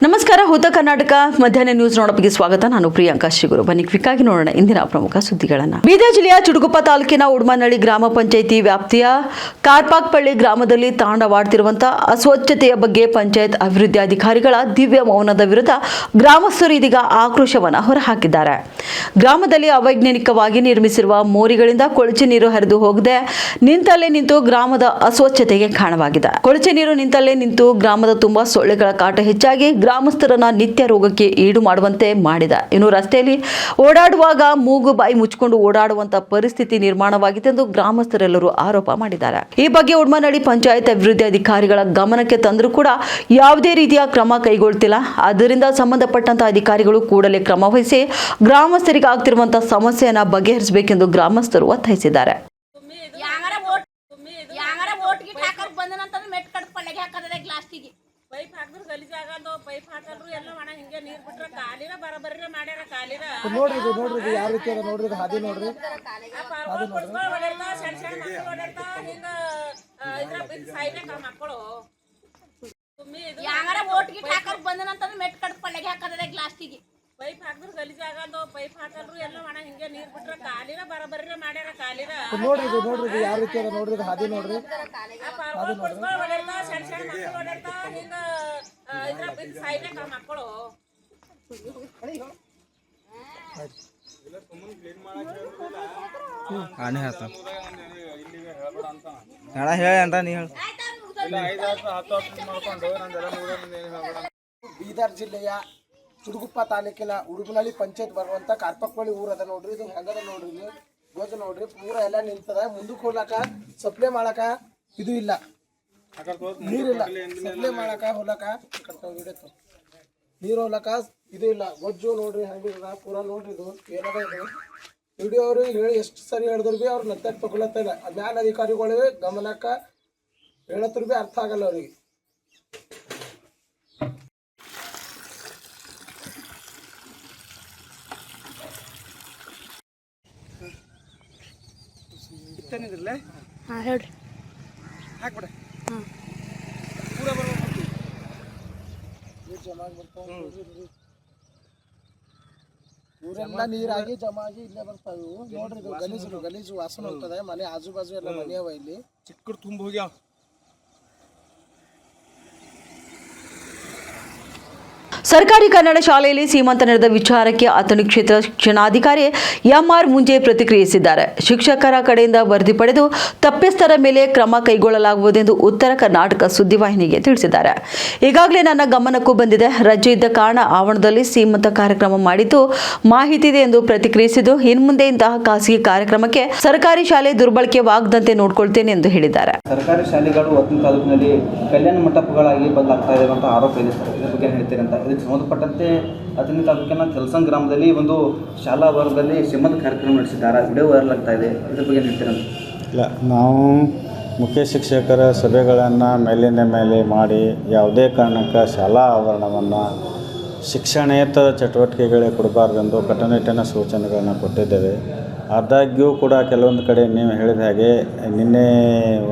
ನಮಸ್ಕಾರ. ಹೊತ್ತ ಕರ್ನಾಟಕ ಮಧ್ಯಾಹ್ನ ನ್ಯೂಸ್ ನೋಡೋಕೆ ಸ್ವಾಗತ. ನಾನು ಪ್ರಿಯಾಂಕಾ ಶ್ರೀಗುರು. ಬನ್ನಿ ಕ್ವಿಕ್ ಆಗಿ ನೋಡೋಣ ಇಂದಿನ ಪ್ರಮುಖ ಸುದ್ದಿಗಳನ್ನು. ಬೀದರ್ ಜಿಲ್ಲೆಯ ಚುಟುಗುಪ್ಪ ತಾಲೂಕಿನ ಉಡ್ಮನಹಳ್ಳಿ ಗ್ರಾಮ ಪಂಚಾಯಿತಿ ವ್ಯಾಪ್ತಿಯ ಕಾರ್ಪಾಕ್ಪಳ್ಳಿ ಗ್ರಾಮದಲ್ಲಿ ತಾಂಡವಾಡುತ್ತಿರುವಂತಹ ಅಸ್ವಚ್ಛತೆಯ ಬಗ್ಗೆ ಪಂಚಾಯತ್ ಅಭಿವೃದ್ಧಿ ಅಧಿಕಾರಿಗಳ ದಿವ್ಯ ಮೌನದ ವಿರುದ್ಧ ಗ್ರಾಮಸ್ಥರು ಇದೀಗ ಆಕ್ರೋಶವನ್ನು ಹೊರಹಾಕಿದ್ದಾರೆ. ಗ್ರಾಮದಲ್ಲಿ ಅವೈಜ್ಞಾನಿಕವಾಗಿ ನಿರ್ಮಿಸಿರುವ ಮೋರಿಗಳಿಂದ ಕೊಳಚೆ ನೀರು ಹರಿದು ಹೋಗದೆ ನಿಂತಲ್ಲೇ ನಿಂತು ಗ್ರಾಮದ ಅಸ್ವಚ್ಛತೆಗೆ ಕಾರಣವಾಗಿದೆ. ಕೊಳಚೆ ನೀರು ನಿಂತಲ್ಲೇ ನಿಂತು ಗ್ರಾಮದ ತುಂಬಾ ಸೊಳ್ಳೆಗಳ ಕಾಟ ಹೆಚ್ಚಾಗಿ ಗ್ರಾಮಸ್ಥರನ್ನ ನಿತ್ಯ ರೋಗಕ್ಕೆ ಈಡು ಮಾಡುವಂತೆ ಮಾಡಿದ. ಇನ್ನು ರಸ್ತೆಯಲ್ಲಿ ಓಡಾಡುವಾಗ ಮೂಗು ಬಾಯಿ ಮುಚ್ಚಿಕೊಂಡು ಓಡಾಡುವಂತ ಪರಿಸ್ಥಿತಿ ನಿರ್ಮಾಣವಾಗಿದೆ ಎಂದು ಗ್ರಾಮಸ್ಥರೆಲ್ಲರೂ ಆರೋಪ ಮಾಡಿದ್ದಾರೆ. ಈ ಬಗ್ಗೆ ಉಡ್ಮನಹಳ್ಳಿ ಪಂಚಾಯತ್ ಅಭಿವೃದ್ಧಿ ಅಧಿಕಾರಿಗಳ ಗಮನಕ್ಕೆ ತಂದರೂ ಕೂಡ ಯಾವುದೇ ರೀತಿಯ ಕ್ರಮ ಕೈಗೊಳ್ಳುತ್ತಿಲ್ಲ. ಆದ್ದರಿಂದ ಸಂಬಂಧಪಟ್ಟಂತಹ ಅಧಿಕಾರಿಗಳು ಕೂಡಲೇ ಕ್ರಮ ವಹಿಸಿ ಗ್ರಾಮಸ್ಥರಿಗೆ ಆಗ್ತಿರುವಂತಹ ಸಮಸ್ಯೆಯನ್ನ ಬಗೆಹರಿಸಬೇಕೆಂದು ಗ್ರಾಮಸ್ಥರು ಒತ್ತಾಯಿಸಿದ್ದಾರೆ. ಪೈಪ್ ಹಾಕಿದ್ರು ಗಲೀಜ್ ಆಗಲ್ದು. ಪೈಪ್ ಹಾಕಲ್ರು ಎಲ್ಲ ಮಾಡ ಹಿಂಗೆ ನೀರ್ ಬಿಟ್ರೆ ಕಾಲಿನ ಬರಬರ್ರಿ ಮಾಡ್ಯಾರ. ಕಾಲಿನ ನೋಡ್ರಿ ಯಾವ ರೀತಿ ಅದ ನೋಡ್ರಿ, ಹಾದಿ ನೋಡ್ರಿ, ಓಡಾಡ್ತಾ ಸಣ್ಣ ಸಣ್ಣ ಮಕ್ಕಳು ಓಡಾಡ್ತಾ ಹಿಂಗ ಇದ್ರ ಸಾಯ್ಬೇಕ ಮಕ್ಕಳು. ಯಾರ ಓಟ್ ಗಿಟ್ ಹಾಕರ್ ಬಂದನಂತಂದ್ರೆ ಮೆಟ್ ಕಡ್ ಪಲ್ಲೆಗೆ ಹಾಕದ ಗ್ಲಾಸ್ಟಿಗೆ. ಪೈಪ್ ಹಾಕಿದ್ರು ಗಲೀಜ್ ಆಗಲ್ದು. ಪೈಪ್ ಹಾಕಲ್ರು ಎಲ್ಲ ಮಾಡ ಹಿಂಗೆ ನೀರ್ ಬಿಟ್ರೆ ಕಾಲಿನ ಬರಬರ್ರಿ ಮಾಡ್ಯಾರ. ಕಾಲಿನ ನೋಡ್ರಿ ಯಾವ ರೀತಿ ಅದ ನೋಡ್ರಿ, ಹಾದಿ ನೋಡ್ರಿ, ಓಡಾಡ್ತಾ ಸಣ್ಣ ಸಣ್ಣ ಮಕ್ಕಳು ಓಡಾಡ್ತಾ ಹಿಂಗ ಇದ್ರ ಸಾಯ್ಬೇಕ ಮಕ್ಕಳು. ಬೀದರ್ ಜಿಲ್ಲೆಯ ಚುಟುಗುಪ್ಪ ತಾಲೂಕಿನ ಉಡುಮನಹಳ್ಳಿ ಪಂಚಾಯತ್ ಬರುವಂತ ಕಾರ್ಪಕ್ಪಳ್ಳಿ ಊರ ಅದ ನೋಡ್ರಿ. ಇದು ಹೆಂಗದ ನೋಡ್ರಿ, ಗೋಜ ನೋಡ್ರಿ, ಪೂರ ಎಲ್ಲ ನಿಲ್ತದ. ಮುಂದಕ್ಕೆ ಹೋಗ್ಲಾಕ ಸಪ್ಲೈ ಮಾಡಾಕ ಇದು ಇಲ್ಲ, ನೀರಿಲ್ಲ. ಸಪ್ಲೈ ಮಾಡಾಕ ಹೊಲಕ ನೀರು ಹೋಗ್ಲಾಕ ಇದು ಇಲ್ಲ. ಗೊಜ್ಜು ನೋಡ್ರಿ ಹೆಂಗಿದ ಪೂರ ನೋಡ್ರಿ. ಇದು ಏನದ ಇದು ವಿಡಿಯೋ ಅವ್ರಿಗೆ ಹೇಳಿ ಎಷ್ಟು ಸರಿ ಹೇಳಿದ್ರು ಭೀ ಅವ್ರು ನತ್ತ ತಗೊಳತ್ತ ಇಲ್ಲ. ಮ್ಯಾಲ ಅಧಿಕಾರಿಗಳಿಗೆ ಗಮನಕ್ಕ ಹೇಳತ್ರ ಭೀ ಅರ್ಥ ಆಗಲ್ಲ ಅವ್ರಿಗೆ. ಇತ್ತನಿದ್ರಲ್ಲ ಹೇಳ್ರಿ ಹಾಕ್ಬಿಡ ಪೂರ ಊರೆಲ್ಲ ನೀರಾಗಿ ಜಮಾಗಿ ಇಲ್ಲೇ ಬರ್ತಾವೆ. ನೋಡ್ರಿ ಇದು ಗಲೀಜು ವಾಸನೆ ಹೋಗ್ತದೆ. ಮನೆ ಆಜು ಬಾಜು ಎಲ್ಲ ಮನೆ ಅವ. ಇಲ್ಲಿ ಚಿಕ್ಕಡು ತುಂಬ ಹೋಗ್ಯಾವ. ಸರ್ಕಾರಿ ಕನ್ನಡ ಶಾಲೆಯಲ್ಲಿ ಸೀಮಂತ ನಡೆದ ವಿಚಾರಕ್ಕೆ ಅಥಣಿ ಕ್ಷೇತ್ರ ಶಿಕ್ಷಣಾಧಿಕಾರಿ ಎಂಆರ್ ಮುಂಜೆ ಪ್ರತಿಕ್ರಿಯಿಸಿದ್ದಾರೆ. ಶಿಕ್ಷಕರ ಕಡೆಯಿಂದ ವರದಿ ಪಡೆದು ತಪ್ಪಿಸ್ಥರ ಮೇಲೆ ಕ್ರಮ ಕೈಗೊಳ್ಳಲಾಗುವುದೆಂದು ಉತ್ತರ ಕರ್ನಾಟಕ ಸುದ್ದಿವಾಹಿನಿಗೆ ತಿಳಿಸಿದ್ದಾರೆ. ಈಗಾಗಲೇ ನನ್ನ ಗಮನಕ್ಕೂ ಬಂದಿದೆ. ರಜೆ ಇದ್ದ ಕಾರಣ ಆವರಣದಲ್ಲಿ ಸೀಮಂತ ಕಾರ್ಯಕ್ರಮ ಮಾಡಿದ್ದು ಮಾಹಿತಿ ಇದೆ ಎಂದು ಪ್ರತಿಕ್ರಿಯಿಸಿದ್ದು, ಇನ್ಮುಂದೆ ಇಂತಹ ಖಾಸಗಿ ಕಾರ್ಯಕ್ರಮಕ್ಕೆ ಸರ್ಕಾರಿ ಶಾಲೆ ದುರ್ಬಳಕೆವಾಗದಂತೆ ನೋಡಿಕೊಳ್ತೇನೆ ಎಂದು ಹೇಳಿದ್ದಾರೆ. ಸರ್ಕಾರಿ ಶಾಲೆಗಳು ಅಥಣಿ ತಾಲೂಕಿನಲ್ಲಿ ಕಲ್ಯಾಣ ಮಂಟಪಗಳಾಗಿ ಬದಲಾಗ್ತಾ ಇದೆ ಅಂತ ಆರೋಪ ಇದೆ ಸರ್. ಇದ್ರ ಬಗ್ಗೆ ಹೇಳ್ತೀರಿ ಅಂತ. ಇದಕ್ಕೆ ಸಂಬಂಧಪಟ್ಟಂತೆ ಅಥಣಿ ತಾಲೂಕಿನ ಕೆಲಸಂಗ್ ಗ್ರಾಮದಲ್ಲಿ ಒಂದು ಶಾಲಾ ವರ್ಗದಲ್ಲಿ ಶ್ರೀಮಂತ ಕಾರ್ಯಕ್ರಮ ನಡೆಸಿದ್ದಾರೆ. ವಿಡಿಯೋ ವೈರಲ್ ಆಗ್ತಾ ಇದೆ. ಇದ್ರ ಬಗ್ಗೆ ಹೇಳ್ತೀರಂತ. ಇಲ್ಲ, ನಾವು ಮುಖ್ಯ ಶಿಕ್ಷಕರ ಸಭೆಗಳನ್ನು ಮೇಲಿಂದ ಮೇಲೆ ಮಾಡಿ ಯಾವುದೇ ಕಾರಣಕ್ಕೆ ಶಾಲಾ ಆವರಣವನ್ನು ಶಿಕ್ಷಣೇತರ ಚಟುವಟಿಕೆಗಳೇ ಕೊಡಬಾರ್ದೆಂದು ಕಟ್ಟುನಿಟ್ಟಿನ ಸೂಚನೆಗಳನ್ನು ಕೊಟ್ಟಿದ್ದೇವೆ. ಆದಾಗ್ಯೂ ಕೂಡ ಕೆಲವೊಂದು ಕಡೆ ನೀವು ಹೇಳಿದ ಹಾಗೆ ನಿನ್ನೆ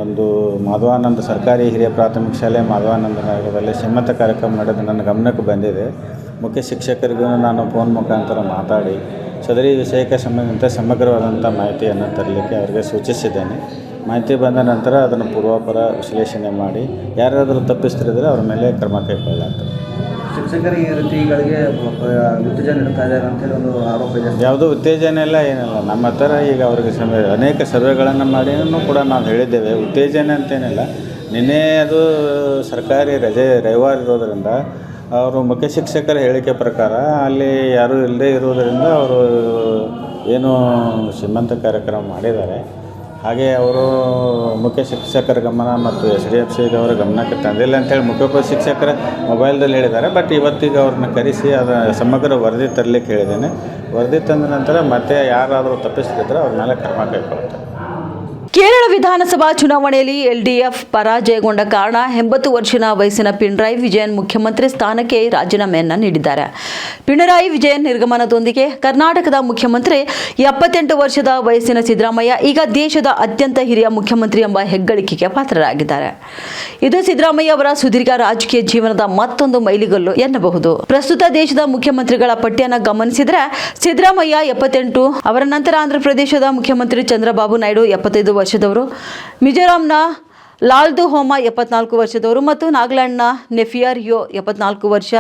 ಒಂದು ಮಾಧವಾನಂದ ಸರ್ಕಾರಿ ಹಿರಿಯ ಪ್ರಾಥಮಿಕ ಶಾಲೆ ಮಾಧವಾನಂದ ನಗರದಲ್ಲಿ ಶ್ರೀಮಂತ ಕಾರ್ಯಕ್ರಮ ನಡೆದು ನನ್ನ ಗಮನಕ್ಕೆ ಬಂದಿದೆ. ಮುಖ್ಯ ಶಿಕ್ಷಕರಿಗೂ ನಾನು ಫೋನ್ ಮುಖಾಂತರ ಮಾತಾಡಿ ಸದರಿ ವಿಷಯಕ್ಕೆ ಸಂಬಂಧಿಸಿದಂತೆ ಸಮಗ್ರವಾದಂಥ ಮಾಹಿತಿಯನ್ನು ತರಲಿಕ್ಕೆ ಅವರಿಗೆ ಸೂಚಿಸಿದ್ದೇನೆ. ಮಾಹಿತಿ ಬಂದ ನಂತರ ಅದನ್ನು ಪೂರ್ವಾಪರ ವಿಶ್ಲೇಷಣೆ ಮಾಡಿ ಯಾರಾದರೂ ತಪ್ಪಿಸ್ತಿರಿದ್ರೆ ಅವ್ರ ಮೇಲೆ ಕ್ರಮ ಕೈಗೊಳ್ಳಲಾಗ್ತದೆ. ಶಿಕ್ಷಕರಿಗೆ ಈ ರೀತಿಗಳಿಗೆ ಉತ್ತೇಜನ ನೀಡ್ತಾ ಇದ್ದಾರೆ ಅಂತೇಳಿ ಒಂದು ಆರೋಪ ಇದೆ. ಯಾವುದೂ ಉತ್ತೇಜನ ಇಲ್ಲ, ಏನಿಲ್ಲ. ನಮ್ಮ ಹತ್ರ ಈಗ ಅವ್ರಿಗೆ ಅನೇಕ ಸರ್ವೆಗಳನ್ನು ಮಾಡಿನೂ ಕೂಡ ನಾವು ಹೇಳಿದ್ದೇವೆ. ಉತ್ತೇಜನ ಅಂತೇನಿಲ್ಲ. ನಿನ್ನೆ ಅದು ಸರ್ಕಾರಿ ರಜೆ ರವಿವಾರ ಇರೋದರಿಂದ ಅವರು ಮುಖ್ಯ ಶಿಕ್ಷಕರ ಹೇಳಿಕೆ ಪ್ರಕಾರ ಅಲ್ಲಿ ಯಾರೂ ಇಲ್ಲದೇ ಇರೋದರಿಂದ ಅವರು ಏನು ಶ್ರೀಮಂತ ಕಾರ್ಯಕ್ರಮ ಮಾಡಿದ್ದಾರೆ. ಹಾಗೆ ಅವರು ಮುಖ್ಯ ಶಿಕ್ಷಕರ ಗಮನ ಮತ್ತು SDFC ಅವರ ಗಮನಕ್ಕೆ ತಂದಿಲ್ಲ ಅಂತೇಳಿ ಮುಖ್ಯೋಪ ಶಿಕ್ಷಕರ ಮೊಬೈಲ್ದಲ್ಲಿ ಹೇಳಿದ್ದಾರೆ. ಬಟ್ ಇವತ್ತಿಗೆ ಅವ್ರನ್ನ ಕರೆಸಿ ಅದರ ಸಮಗ್ರ ವರದಿ ತರಲಿಕ್ಕೆ ಹೇಳಿದ್ದೇನೆ. ವರದಿ ತಂದ ನಂತರ ಮತ್ತೆ ಯಾರಾದರೂ ತಪ್ಪಿಸ್ತಿದ್ರೆ ಅವ್ರ ಮೇಲೆ ಕ್ರಮ ಕೈಗೊಳ್ತಾರೆ. ಕೇರಳ ವಿಧಾನಸಭಾ ಚುನಾವಣೆಯಲ್ಲಿ ಎಲ್ಡಿಎಫ್ ಪರಾಜಯಗೊಂಡ ಕಾರಣ 80 ವರ್ಷದ ವಯಸ್ಸಿನ ಪಿಣರಾಯಿ ವಿಜಯನ್ ಮುಖ್ಯಮಂತ್ರಿ ಸ್ಥಾನಕ್ಕೆ ರಾಜೀನಾಮೆಯನ್ನು ನೀಡಿದ್ದಾರೆ. ಪಿಣರಾಯಿ ವಿಜಯನ್ ನಿರ್ಗಮನದೊಂದಿಗೆ ಕರ್ನಾಟಕದ ಮುಖ್ಯಮಂತ್ರಿ 78 ವರ್ಷದ ವಯಸ್ಸಿನ ಸಿದ್ದರಾಮಯ್ಯ ಈಗ ದೇಶದ ಅತ್ಯಂತ ಹಿರಿಯ ಮುಖ್ಯಮಂತ್ರಿ ಎಂಬ ಹೆಗ್ಗಳಿಕೆಗೆ ಪಾತ್ರರಾಗಿದ್ದಾರೆ. ಇದು ಸಿದ್ದರಾಮಯ್ಯ ಅವರ ಸುದೀರ್ಘ ರಾಜಕೀಯ ಜೀವನದ ಮತ್ತೊಂದು ಮೈಲಿಗಲ್ಲು ಎನ್ನಬಹುದು. ಪ್ರಸ್ತುತ ದೇಶದ ಮುಖ್ಯಮಂತ್ರಿಗಳ ಪಟ್ಟಿಯನ್ನು ಗಮನಿಸಿದರೆ ಸಿದ್ದರಾಮಯ್ಯ 78, ಅವರ ನಂತರ ಆಂಧ್ರಪ್ರದೇಶದ ಮುಖ್ಯಮಂತ್ರಿ ಚಂದ್ರಬಾಬು ನಾಯ್ಡು 75 ವರ್ಷದವರು, ಮಿಜೋರಾಂನ ಲಾಲ್ದುಹೋಮ 74 ವರ್ಷದವರು ಮತ್ತು ನಾಗಾಲ್ಯಾಂಡ್ನ ನೆಫಿಯಾರಿಯೋ 74 ವರ್ಷ.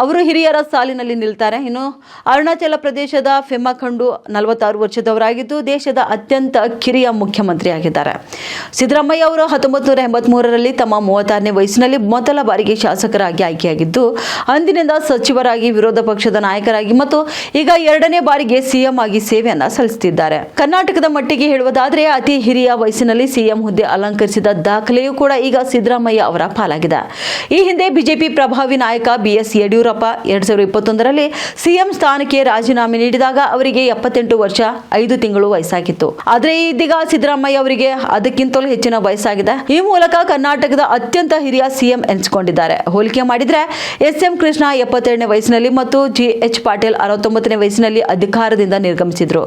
ಅವರು ಹಿರಿಯರ ಸಾಲಿನಲ್ಲಿ ನಿಲ್ತಾರೆ. ಇನ್ನು ಅರುಣಾಚಲ ಪ್ರದೇಶದ ಫೆಮಾ ಖಂಡು 46 ವರ್ಷದವರಾಗಿದ್ದು ದೇಶದ ಅತ್ಯಂತ ಕಿರಿಯ ಮುಖ್ಯಮಂತ್ರಿಯಾಗಿದ್ದಾರೆ. ಸಿದ್ದರಾಮಯ್ಯ ಅವರು 1983ರಲ್ಲಿ ತಮ್ಮ 36ನೇ ವಯಸ್ಸಿನಲ್ಲಿ ಮೊದಲ ಬಾರಿಗೆ ಶಾಸಕರಾಗಿ ಆಯ್ಕೆಯಾಗಿದ್ದು ಅಂದಿನಿಂದ ಸಚಿವರಾಗಿ, ವಿರೋಧ ಪಕ್ಷದ ನಾಯಕರಾಗಿ ಮತ್ತು ಈಗ 2ನೇ ಬಾರಿಗೆ ಸಿಎಂ ಆಗಿ ಸೇವೆಯನ್ನ ಸಲ್ಲಿಸುತ್ತಿದ್ದಾರೆ. ಕರ್ನಾಟಕದ ಮಟ್ಟಿಗೆ ಹೇಳುವುದಾದರೆ ಅತಿ ಹಿರಿಯ ವಯಸ್ಸಿನಲ್ಲಿ ಸಿಎಂ ಹುದ್ದೆ ಅಲಂಕರಿಸಿದ ದಾಖಲೆಯೂ ಕೂಡ ಈಗ ಸಿದ್ದರಾಮಯ್ಯ ಅವರ ಪಾಲಾಗಿದೆ. ಈ ಹಿಂದೆ ಬಿಜೆಪಿ ಪ್ರಭಾವಿ ನಾಯಕ ಬಿಎಸ್ ಯಡಿಯೂರಪ್ಪ 2021ರಲ್ಲಿ ಸಿಎಂ ಸ್ಥಾನಕ್ಕೆ ರಾಜೀನಾಮೆ ನೀಡಿದಾಗ ಅವರಿಗೆ 78 ವರ್ಷ 5 ತಿಂಗಳು ವಯಸ್ಸಾಗಿತ್ತು. ಆದರೆ ಇದೀಗ ಸಿದ್ದರಾಮಯ್ಯ ಅವರಿಗೆ ಅದಕ್ಕಿಂತಲೂ ಹೆಚ್ಚಿನ ವಯಸ್ಸಾಗಿದೆ. ಈ ಮೂಲಕ ಕರ್ನಾಟಕದ ಅತ್ಯಂತ ಹಿರಿಯ ಸಿಎಂ ಎನಿಸಿಕೊಂಡಿದ್ದಾರೆ. ಹೋಲಿಕೆ ಮಾಡಿದರೆ ಎಸ್.ಎಂ. ಕೃಷ್ಣ 72ನೇ ವಯಸ್ಸಿನಲ್ಲಿ ಮತ್ತು ಜಿ.ಎಚ್. ಪಾಟೀಲ್ 69ನೇ ವಯಸ್ಸಿನಲ್ಲಿ ಅಧಿಕಾರದಿಂದ ನಿರ್ಗಮಿಸಿದ್ರು.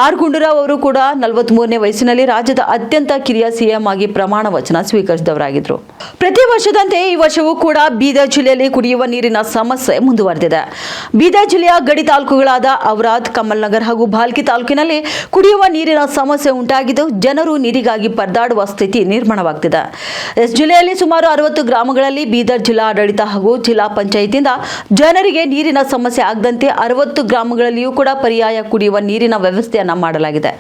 ಆರ್. ಗುಂಡೂರಾವ್ ಅವರು ಕೂಡ 43ನೇ ವಯಸ್ಸಿನಲ್ಲಿ ರಾಜ್ಯದ ಅತ್ಯಂತ ಕಿರಿಯ ಸಿಎಂ ಆಗಿ ಪ್ರಮಾಣ ವಚನ ಸ್ವೀಕರಿಸಿದವರಾಗಿದ್ರು. ಪ್ರತಿ ವರ್ಷದಂತೆ ಈ ವರ್ಷವೂ ಕೂಡ ಬೀದರ್ ಜಿಲ್ಲೆಯಲ್ಲಿ ಕುಡಿಯುವ ನೀರಿನ ಸಮಸ್ಯೆ ಮುಂದುವರೆದಿದೆ. ಬೀದರ್ ಜಿಲ್ಲೆಯ ಗಡಿ ತಾಲೂಕುಗಳಾದ ಔರಾದ್, ಕಮಲ್ನಗರ್ ಹಾಗೂ ಭಾಲ್ಕಿ ತಾಲೂಕಿನಲ್ಲಿ ಕುಡಿಯುವ ನೀರಿನ ಸಮಸ್ಯೆ ಉಂಟಾಗಿದ್ದು ಜನರು ನೀರಿಗಾಗಿ ಪರದಾಡುವ ಸ್ಥಿತಿ ನಿರ್ಮಾಣವಾಗುತ್ತಿದೆ. ಜಿಲ್ಲೆಯಲ್ಲಿ ಸುಮಾರು 60 ಗ್ರಾಮಗಳಲ್ಲಿ ಬೀದರ್ ಜಿಲ್ಲಾ ಆಡಳಿತ ಹಾಗೂ ಜಿಲ್ಲಾ ಪಂಚಾಯತಿಯಿಂದ ಜನರಿಗೆ ನೀರಿನ ಸಮಸ್ಯೆ ಆಗದಂತೆ 60 ಗ್ರಾಮಗಳಲ್ಲಿಯೂ ಕೂಡ ಪರ್ಯಾಯ ಕುಡಿಯುವ ನೀರಿನ ವ್ಯವಸ್ಥೆಯನ್ನ ಮಾಡಲಾಗಿದೆ.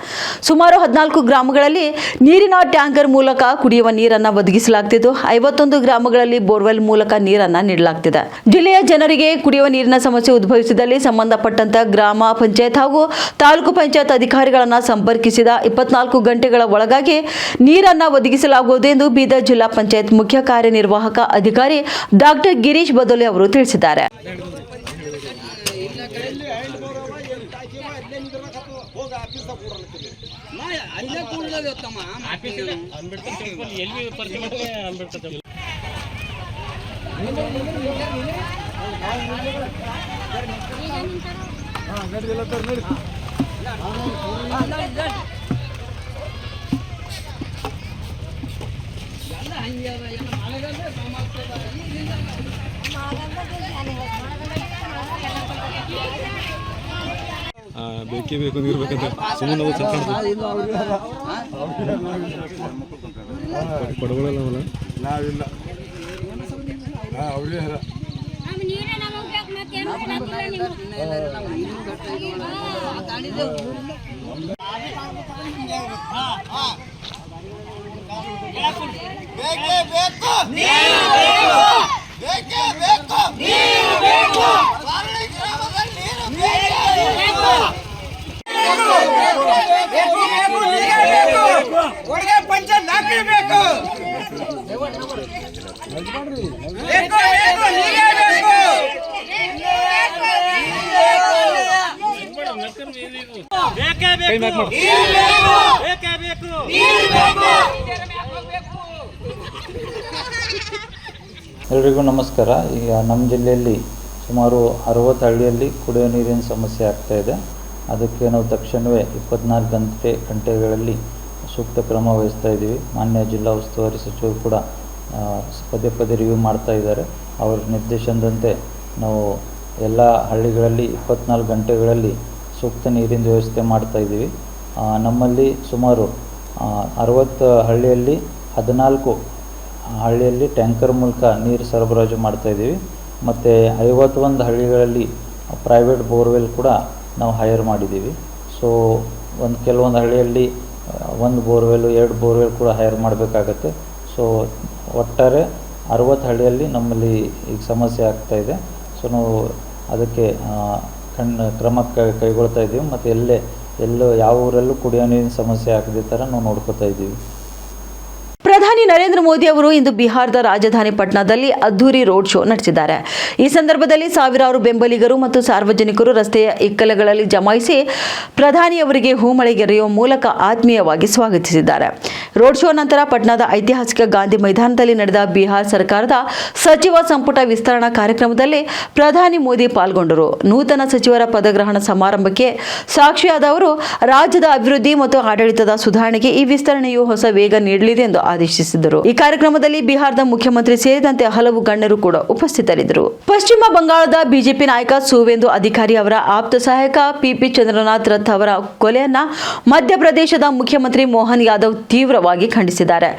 ಸುಮಾರು 14 ಗ್ರಾಮಗಳಲ್ಲಿ ನೀರಿನ ಟ್ಯಾಂಕರ್ ಮೂಲಕ ಕುಡಿಯುವ ನೀರನ್ನು ಒದಗಿಸಲಾಗುತ್ತಿದ್ದು 51 ಗ್ರಾಮಗಳಲ್ಲಿ ಬೋರ್ವೆಲ್ ಮೂಲಕ ನೀರನ್ನು ನೀಡಲಾಗುತ್ತಿದೆ. ಜಿಲ್ಲೆಯ ಜನರಿಗೆ ಕುಡಿಯುವ ನೀರಿನ ಸಮಸ್ಯೆ ಉದ್ಭವಿಸಿದಲ್ಲಿ ಸಂಬಂಧಪಟ್ಟಂತ ಗ್ರಾಮ ಪಂಚಾಯತ್ ಹಾಗೂ ತಾಲೂಕು ಪಂಚಾಯತ್ ಅಧಿಕಾರಿಗಳನ್ನು ಸಂಪರ್ಕಿಸಿದ 24 ಗಂಟೆಗಳ ಒಳಗಾಗಿ ನೀರನ್ನು ಒದಗಿಸಲಾಗುವುದು ಎಂದು ಬೀದರ್ ಜಿಲ್ಲಾ ಪಂಚಾಯತ್ ಮುಖ್ಯ ಕಾರ್ಯನಿರ್ವಾಹಕ ಅಧಿಕಾರಿ ಡಾಕ್ಟರ್ ಗಿರೀಶ್ ಬದೋಲೆ ಅವರು ತಿಳಿಸಿದ್ದಾರೆ. ಬೇಕೇ ಬೇಕು ನೀರು ಬೇಕಂತ ಸುಮ್ಮನೆ ಕೊಡಗಳಲ್ಲ ನಾವಿಲ್ಲ ಅವ್ರಿಗೆ ಎಲ್ರಿಗೂ ನಮಸ್ಕಾರ. ಈಗ ನಮ್ಮ ಜಿಲ್ಲೆಯಲ್ಲಿ ಸುಮಾರು 60 ಹಳ್ಳಿಯಲ್ಲಿ ಕುಡಿಯೋ ನೀರಿನ ಸಮಸ್ಯೆ ಆಗ್ತಾಯಿದೆ. ಅದಕ್ಕೆ ನಾವು ತಕ್ಷಣವೇ 24 ಗಂಟೆಗಳಲ್ಲಿ ಸೂಕ್ತ ಕ್ರಮ ವಹಿಸ್ತಾ ಇದ್ದೀವಿ. ಮಾನ್ಯ ಜಿಲ್ಲಾ ಉಸ್ತುವಾರಿ ಸಚಿವರು ಕೂಡ ಪದೇ ರಿವ್ಯೂ ಮಾಡ್ತಾ ಇದ್ದಾರೆ. ಅವರ ನಿರ್ದೇಶನದಂತೆ ನಾವು ಎಲ್ಲ ಹಳ್ಳಿಗಳಲ್ಲಿ 24 ಗಂಟೆಗಳಲ್ಲಿ ಸೂಕ್ತ ನೀರಿನ ವ್ಯವಸ್ಥೆ ಮಾಡ್ತಾ ಇದ್ದೀವಿ. ನಮ್ಮಲ್ಲಿ ಸುಮಾರು 60 ಹಳ್ಳಿಯಲ್ಲಿ 14 ಹಳ್ಳಿಯಲ್ಲಿ ಟ್ಯಾಂಕರ್ ಮೂಲಕ ನೀರು ಸರಬರಾಜು ಮಾಡ್ತಾಯಿದ್ದೀವಿ. ಮತ್ತು 51 ಹಳ್ಳಿಗಳಲ್ಲಿ ಪ್ರೈವೇಟ್ ಬೋರ್ವೆಲ್ ಕೂಡ ನಾವು ಹೈರ್ ಮಾಡಿದ್ದೀವಿ. ಸೊ ಕೆಲವೊಂದು ಹಳ್ಳಿಯಲ್ಲಿ 1 ಬೋರ್ವೆಲ್ಲು 2 ಬೋರ್ವೆಲ್ ಕೂಡ ಹೈರ್ ಮಾಡಬೇಕಾಗತ್ತೆ. ಸೊ ಒಟ್ಟಾರೆ 60 ಹಳ್ಳಿಯಲ್ಲಿ ನಮ್ಮಲ್ಲಿ ಈಗ ಸಮಸ್ಯೆ ಆಗ್ತಾಯಿದೆ. ಸೊ ನಾವು ಅದಕ್ಕೆ ಕ್ರಮ ಕೈಗೊಳ್ತಾ ಇದ್ದೀವಿ. ಮತ್ತು ಎಲ್ಲೋ ಯಾವ ಊರಲ್ಲೂ ಕುಡಿಯೋ ನೀರಿನ ಸಮಸ್ಯೆ ಆಗದೇ ಥರ ನಾವು ನೋಡ್ಕೋತಾ ಇದ್ದೀವಿ. ಪ್ರಧಾನಿ ನರೇಂದ್ರ ಮೋದಿ ಅವರು ಇಂದು ಬಿಹಾರದ ರಾಜಧಾನಿ ಪಟ್ನಾದಲ್ಲಿ ಅದ್ದೂರಿ ರೋಡ್ ಶೋ ನಡೆಸಿದ್ದಾರೆ. ಈ ಸಂದರ್ಭದಲ್ಲಿ ಸಾವಿರಾರು ಬೆಂಬಲಿಗರು ಮತ್ತು ಸಾರ್ವಜನಿಕರು ರಸ್ತೆಯ ಇಕ್ಕಲಗಳಲ್ಲಿ ಜಮಾಯಿಸಿ ಪ್ರಧಾನಿಯವರಿಗೆ ಹೂಮಳೆಗೆರೆಯುವ ಮೂಲಕ ಆತ್ಮೀಯವಾಗಿ ಸ್ವಾಗತಿಸಿದ್ದಾರೆ. ರೋಡ್ ಶೋ ನಂತರ ಪಟ್ನಾದ ಐತಿಹಾಸಿಕ ಗಾಂಧಿ ಮೈದಾನದಲ್ಲಿ ನಡೆದ ಬಿಹಾರ ಸರ್ಕಾರದ ಸಚಿವ ಸಂಪುಟ ವಿಸ್ತರಣಾ ಕಾರ್ಯಕ್ರಮದಲ್ಲಿ ಪ್ರಧಾನಿ ಮೋದಿ ಪಾಲ್ಗೊಂಡರು. ನೂತನ ಸಚಿವರ ಪದಗ್ರಹಣ ಸಮಾರಂಭಕ್ಕೆ ಸಾಕ್ಷಿಯಾದ ಅವರು ರಾಜ್ಯದ ಅಭಿವೃದ್ಧಿ ಮತ್ತು ಆಡಳಿತದ ಸುಧಾರಣೆಗೆ ಈ ವಿಸ್ತರಣೆಯು ಹೊಸ ವೇಗ ನೀಡಲಿದೆ ಎಂದು ಆದೇಶಿಸಿದರು. ಈ ಕಾರ್ಯಕ್ರಮದಲ್ಲಿ ಬಿಹಾರದ ಮುಖ್ಯಮಂತ್ರಿ ಸೇರಿದಂತೆ ಹಲವು ಗಣ್ಯರು ಕೂಡ ಉಪಸ್ಥಿತರಿದ್ದರು. ಪಶ್ಚಿಮ ಬಂಗಾಳದ ಬಿಜೆಪಿ ನಾಯಕ ಸುವೇಂದು ಅಧಿಕಾರಿ ಅವರ ಆಪ್ತ ಸಹಾಯಕ ಪಿಪಿ ಚಂದ್ರನಾಥ್ ರಥ್ ಅವರ ಕೊಲೆಯನ್ನ ಮಧ್ಯಪ್ರದೇಶದ ಮುಖ್ಯಮಂತ್ರಿ ಮೋಹನ್ ಯಾದವ್ ತೀವ್ರವಾಗಿ ಖಂಡಿಸಿದ್ದಾರೆ.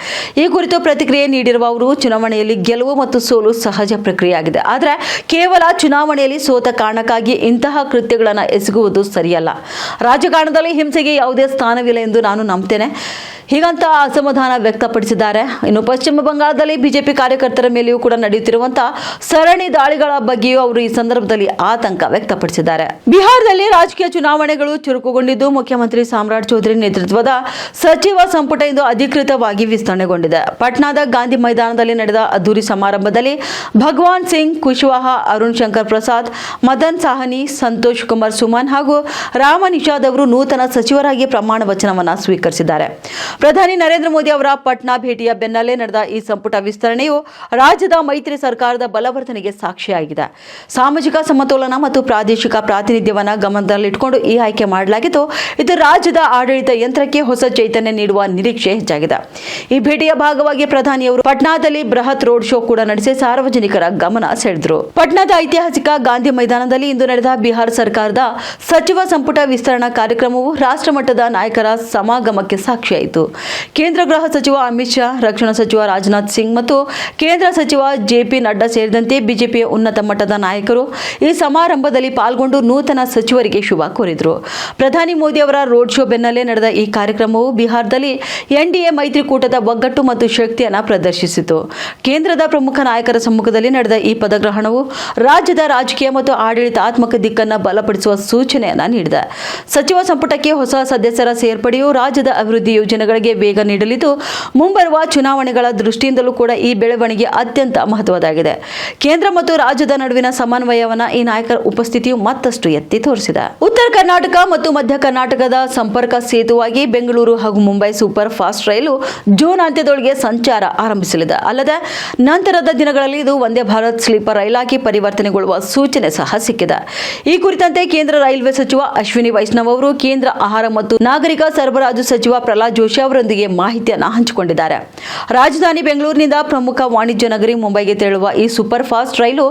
ಈ ಕುರಿತು ಪ್ರತಿಕ್ರಿಯೆ ನೀಡಿರುವ ಅವರು, ಚುನಾವಣೆಯಲ್ಲಿ ಗೆಲುವು ಮತ್ತು ಸೋಲು ಸಹಜ ಪ್ರಕ್ರಿಯೆಯಾಗಿದೆ. ಆದರೆ ಕೇವಲ ಚುನಾವಣೆಯಲ್ಲಿ ಸೋತ ಕಾರಣಕ್ಕಾಗಿ ಇಂತಹ ಕೃತ್ಯಗಳನ್ನು ಎಸಗುವುದು ಸರಿಯಲ್ಲ. ರಾಜಕಾರಣದಲ್ಲಿ ಹಿಂಸೆಗೆ ಯಾವುದೇ ಸ್ಥಾನವಿಲ್ಲ ಎಂದು ನಾನು ನಂಬುತ್ತೇನೆ. ಹೀಗಂತ ಅಸಮಾಧಾನ ವ್ಯಕ್ತಪಡಿಸಿದ್ದಾರೆ. ಇನ್ನು ಪಶ್ಚಿಮ ಬಂಗಾಳದಲ್ಲಿ ಬಿಜೆಪಿ ಕಾರ್ಯಕರ್ತರ ಮೇಲೆಯೂ ಕೂಡ ನಡೆಯುತ್ತಿರುವಂತಹ ಸರಣಿ ದಾಳಿಗಳ ಬಗ್ಗೆಯೂ ಅವರು ಈ ಸಂದರ್ಭದಲ್ಲಿ ಆತಂಕ ವ್ಯಕ್ತಪಡಿಸಿದ್ದಾರೆ. ಬಿಹಾರದಲ್ಲಿ ರಾಜಕೀಯ ಚುನಾವಣೆಗಳು ಚುರುಕುಗೊಂಡಿದ್ದು, ಮುಖ್ಯಮಂತ್ರಿ ಸಾಮ್ರಾಟ್ ಚೌಧರಿ ನೇತೃತ್ವದ ಸಚಿವ ಸಂಪುಟ ಇಂದು ಅಧಿಕೃತವಾಗಿ ವಿಸ್ತರಣೆಗೊಂಡಿದೆ. ಪಟ್ನಾದ ಗಾಂಧಿ ಮೈದಾನದಲ್ಲಿ ನಡೆದ ಅದ್ದೂರಿ ಸಮಾರಂಭದಲ್ಲಿ ಭಗವಾನ್ ಸಿಂಗ್ ಕುಶ್ವಾಹಾ, ಅರುಣ್ ಶಂಕರ್ ಪ್ರಸಾದ್, ಮದನ್ ಸಾಹನಿ, ಸಂತೋಷ್ ಕುಮಾರ್ ಸುಮನ್ ಹಾಗೂ ರಾಮ ನಿಷಾದ್ ಅವರು ನೂತನ ಸಚಿವರಾಗಿ ಪ್ರಮಾಣ ವಚನವನ್ನು ಸ್ವೀಕರಿಸಿದ್ದಾರೆ. ಪ್ರಧಾನಿ ನರೇಂದ್ರ ಮೋದಿ ಅವರ ಪಟ್ನಾ ಭೇಟಿಯ ಬೆನ್ನಲ್ಲೇ ನಡೆದ ಈ ಸಂಪುಟ ವಿಸ್ತರಣೆಯು ರಾಜ್ಯದ ಮೈತ್ರಿ ಸರ್ಕಾರದ ಬಲವರ್ಧನೆಗೆ ಸಾಕ್ಷಿಯಾಗಿದೆ. ಸಾಮಾಜಿಕ ಸಮತೋಲನ ಮತ್ತು ಪ್ರಾದೇಶಿಕ ಪ್ರಾತಿನಿಧ್ಯವನ್ನು ಗಮನದಲ್ಲಿಟ್ಟುಕೊಂಡು ಈ ಆಯ್ಕೆ ಮಾಡಲಾಗಿದ್ದು, ಇದು ರಾಜ್ಯದ ಆಡಳಿತ ಯಂತ್ರಕ್ಕೆ ಹೊಸ ಚೈತನ್ಯ ನೀಡುವ ನಿರೀಕ್ಷೆ ಹೆಚ್ಚಾಗಿದೆ. ಈ ಭೇಟಿಯ ಭಾಗವಾಗಿ ಪ್ರಧಾನಿಯವರು ಪಟ್ನಾದಲ್ಲಿ ಬೃಹತ್ ರೋಡ್ ಶೋ ಕೂಡ ನಡೆಸಿ ಸಾರ್ವಜನಿಕರ ಗಮನ ಸೆಳೆದರು. ಪಟ್ನಾದ ಐತಿಹಾಸಿಕ ಗಾಂಧಿ ಮೈದಾನದಲ್ಲಿ ಇಂದು ನಡೆದ ಬಿಹಾರ ಸರ್ಕಾರದ ಸಚಿವ ಸಂಪುಟ ವಿಸ್ತರಣಾ ಕಾರ್ಯಕ್ರಮವು ರಾಷ್ಟ್ರಮಟ್ಟದ ನಾಯಕರ ಸಮಾಗಮಕ್ಕೆ ಸಾಕ್ಷಿಯಾಯಿತು. ಕೇಂದ್ರ ಗೃಹ ಸಚಿವ ಅಮಿತ್ ಶಾ, ರಕ್ಷಣಾ ಸಚಿವ ರಾಜನಾಥ್ ಸಿಂಗ್ ಮತ್ತು ಕೇಂದ್ರ ಸಚಿವ ಜೆಪಿ ನಡ್ಡಾ ಸೇರಿದಂತೆ ಬಿಜೆಪಿಯ ಉನ್ನತ ಮಟ್ಟದ ನಾಯಕರು ಈ ಸಮಾರಂಭದಲ್ಲಿ ಪಾಲ್ಗೊಂಡು ನೂತನ ಸಚಿವರಿಗೆ ಶುಭ ಕೋರಿದರು. ಪ್ರಧಾನಿ ಮೋದಿ ಅವರ ರೋಡ್ ಶೋ ಬೆನ್ನಲ್ಲೇ ನಡೆದ ಈ ಕಾರ್ಯಕ್ರಮವು ಬಿಹಾರದಲ್ಲಿ ಎನ್ಡಿಎ ಮೈತ್ರಿಕೂಟದ ಒಗ್ಗಟ್ಟು ಮತ್ತು ಶಕ್ತಿಯನ್ನು ಪ್ರದರ್ಶಿಸಿತು. ಕೇಂದ್ರದ ಪ್ರಮುಖ ನಾಯಕರ ಸಮ್ಮುಖದಲ್ಲಿ ನಡೆದ ಈ ಪದಗ್ರಹಣವು ರಾಜ್ಯದ ರಾಜಕೀಯ ಮತ್ತು ಆಡಳಿತಾತ್ಮಕ ದಿಕ್ಕನ್ನು ಬಲಪಡಿಸುವ ಸೂಚನೆಯನ್ನು ನೀಡಿದೆ. ಸಚಿವ ಸಂಪುಟಕ್ಕೆ ಹೊಸ ಸದಸ್ಯರ ಸೇರ್ಪಡೆಯು ರಾಜ್ಯದ ಅಭಿವೃದ್ಧಿ ಯೋಜನೆಗಳಿಗೆ ವೇಗ ನೀಡಲಿದ್ದು, ಮುಂಬರುವ ಚುನಾವಣೆಗಳ ದೃಷ್ಟಿಯಿಂದಲೂ ಕೂಡ ಈ ಬೆಳವಣಿಗೆ ಅತ್ಯಂತ ಮಹತ್ವದಾಗಿದೆ. ಕೇಂದ್ರ ಮತ್ತು ರಾಜ್ಯದ ನಡುವಿನ ಸಮನ್ವಯವನ್ನು ಈ ನಾಯಕರ ಉಪಸ್ಥಿತಿಯು ಮತ್ತಷ್ಟು ಎತ್ತಿ ತೋರಿಸಿದೆ. ಉತ್ತರ ಕರ್ನಾಟಕ ಮತ್ತು ಮಧ್ಯ ಕರ್ನಾಟಕದ ಸಂಪರ್ಕ ಸೇತುವಾಗಿ ಬೆಂಗಳೂರು ಹಾಗೂ ಮುಂಬೈ ಸೂಪರ್ ಫಾಸ್ಟ್ ರೈಲು ಜೂನ್ ಅಂತ್ಯದೊಳಗೆ ಸಂಚಾರ ಆರಂಭಿಸಲಿದೆ. ಅಲ್ಲದೆ ನಂತರದ ದಿನಗಳಲ್ಲಿ ಇದು ವಂದೇ ಭಾರತ್ ಸ್ಲೀಪರ್ ರೈಲಾಗಿ ಪರಿವರ್ತನೆಗೊಳ್ಳುವ ಸೂಚನೆ ಸಹ ಸಿಕ್ಕಿದೆ. ಈ ಕುರಿತಂತೆ ಕೇಂದ್ರ ರೈಲ್ವೆ ಸಚಿವ ಅಶ್ವಿನಿ ವೈಷ್ಣವ್ ಅವರು ಕೇಂದ್ರ ಆಹಾರ ಮತ್ತು ನಾಗರಿಕ ಸರಬರಾಜು ಸಚಿವ ಪ್ರಹ್ಲಾದ್ ಜೋಶಿ ಅವರೊಂದಿಗೆ ಮಾಹಿತಿಯನ್ನು ಹಂಚಿಕೊಂಡಿದ್ದಾರೆ. ರಾಜಧಾನಿ ಬೆಂಗಳೂರಿನಿಂದ ಪ್ರಮುಖ ವಾಣಿಜ್ಯ ನಗರಿ ಮುಂಬೈಗೆ ತೆರಳುವ ಈ ಸೂಪರ್ ಫಾಸ್ಟ್ ರೈಲು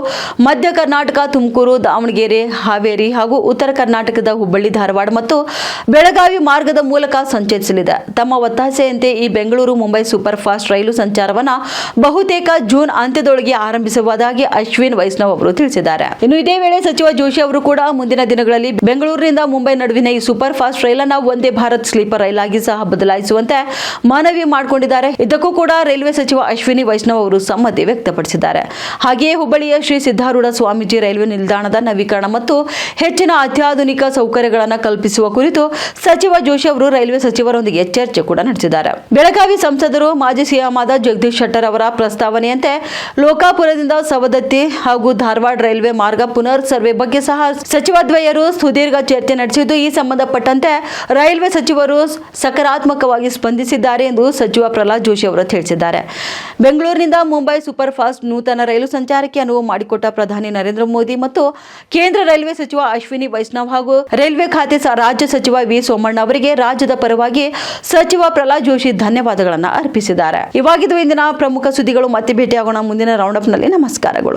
ಮಧ್ಯ ಕರ್ನಾಟಕ, ತುಮಕೂರು, ದಾವಣಗೆರೆ, ಹಾವೇರಿ ಹಾಗೂ ಉತ್ತರ ಕರ್ನಾಟಕದ ಹುಬ್ಬಳ್ಳಿ, ಧಾರವಾಡ ಮತ್ತು ಬೆಳಗಾವಿ ಮಾರ್ಗದ ಮೂಲಕ ಸಂಚರಿಸಲಿದೆ. ತಮ್ಮ ಒತ್ತಾಸೆಯಂತೆ ಈ ಬೆಂಗಳೂರು ಮುಂಬೈ ಸೂಪರ್ ಫಾಸ್ಟ್ ರೈಲು ಸಂಚಾರವನ್ನು ಬಹುತೇಕ ಜೂನ್ ಅಂತ್ಯದೊಳಗೆ ಆರಂಭಿಸುವುದಾಗಿ ಅಶ್ವಿನ್ ವೈಷ್ಣವ್ ಅವರು ತಿಳಿಸಿದ್ದಾರೆ. ಇನ್ನು ಇದೇ ವೇಳೆ ಸಚಿವ ಜೋಶಿ ಅವರು ಕೂಡ ಮುಂದಿನ ದಿನಗಳಲ್ಲಿ ಬೆಂಗಳೂರಿನಿಂದ ಮುಂಬೈ ನಡುವಿನ ಈ ಸೂಪರ್ ಫಾಸ್ಟ್ ರೈಲನ್ನು ವಂದೇ ಭಾರತ್ ಸ್ಲೀಪರ್ ರೈಲಾಗಿ ಸಹ ಬದಲಾಯಿಸುವಂತೆ ಮನವಿ ಮಾಡಿಕೊಂಡಿದ್ದಾರೆ. ಇದಕ್ಕೂ ಕೂಡ ರೈಲ್ವೆ ಸಚಿವ ಅಶ್ವಿನಿ ವೈಷ್ಣವ್ ಅವರು ಸಮ್ಮತಿ ವ್ಯಕ್ತಪಡಿಸಿದ್ದಾರೆ. ಹಾಗೆಯೇ ಹುಬ್ಬಳ್ಳಿಯ ಶ್ರೀ ಸಿದ್ದಾರೂಢ ಸ್ವಾಮೀಜಿ ರೈಲ್ವೆ ನಿಲ್ದಾಣದ ನವೀಕರಣ ಮತ್ತು ಹೆಚ್ಚಿನ ಅತ್ಯಾಧುನಿಕ ಸೌಕರ್ಯಗಳನ್ನು ಕಲ್ಪಿಸುವ ಕುರಿತು ಸಚಿವ ಜೋಶಿ ಅವರು ರೈಲ್ವೆ ಸಚಿವರೊಂದಿಗೆ ಚರ್ಚೆ ಕೂಡ ನಡೆಸಿದ್ದಾರೆ. ಬೆಳಗಾವಿ ಸಂಸದರು ಮಾಜಿ ಸಿಎಂ ಆದ ಜಗದೀಶ್ ಶೆಟ್ಟರ್ ಅವರ ಪ್ರಸ್ತಾವನೆಯಂತೆ ಲೋಕಾಪುರದಿಂದ ಸವದತ್ತಿ ಹಾಗೂ ಧಾರವಾಡ ರೈಲ್ವೆ ಮಾರ್ಗ ಪುನರ್ ಸರ್ವೆ ಬಗ್ಗೆ ಸಹ ಸಚಿವದ್ವಯರು ಸುದೀರ್ಘ ಚರ್ಚೆ ನಡೆಸಿದ್ದು, ಈ ಸಂಬಂಧಪಟ್ಟಂತೆ ರೈಲ್ವೆ ಸಚಿವರು ಸಕಾರಾತ್ಮಕವಾಗಿ ಸ್ಪಂದಿಸಿದ್ದಾರೆ ಎಂದು ಸಚಿವ ಪ್ರಹ್ಲಾದ್ ಜೋಶಿ ಅವರು ತಿಳಿಸಿದ್ದಾರೆ. ಬೆಂಗಳೂರಿನಿಂದ ಮುಂಬೈ ಸೂಪರ್ ಫಾಸ್ಟ್ ನೂತನ ರೈಲು ಸಂಚಾರಕ್ಕೆ ಅನುವು ಮಾಡಿಕೊಟ್ಟ ಪ್ರಧಾನಿ ನರೇಂದ್ರ ಮೋದಿ ಮತ್ತು ಕೇಂದ್ರ ರೈಲ್ವೆ ಸಚಿವ ಅಶ್ವಿನಿ ವೈಷ್ಣವ್ ಹಾಗೂ ರೈಲ್ವೆ ಖಾತೆ ರಾಜ್ಯ ಸಚಿವ ವಿ ಸೋಮಣ್ಣ ಅವರಿಗೆ ರಾಜ್ಯದ ಪರವಾಗಿ ಸಚಿವ ಪ್ರಹ್ಲಾದ್ ಜೋಶಿ ಧನ್ಯವಾದಗಳನ್ನು ಅರ್ಪಿಸಿದ್ದಾರೆ. ಇವಾಗಿದ್ದು ಇಂದಿನ ಪ್ರಮುಖ ಸುದ್ದಿಗಳು. ಮತ್ತೆ ಭೇಟಿಯಾಗೋಣ ಮುಂದಿನ ರೌಂಡ್ ಅಪ್ ನಲ್ಲಿ. ನಮಸ್ಕಾರಗಳು.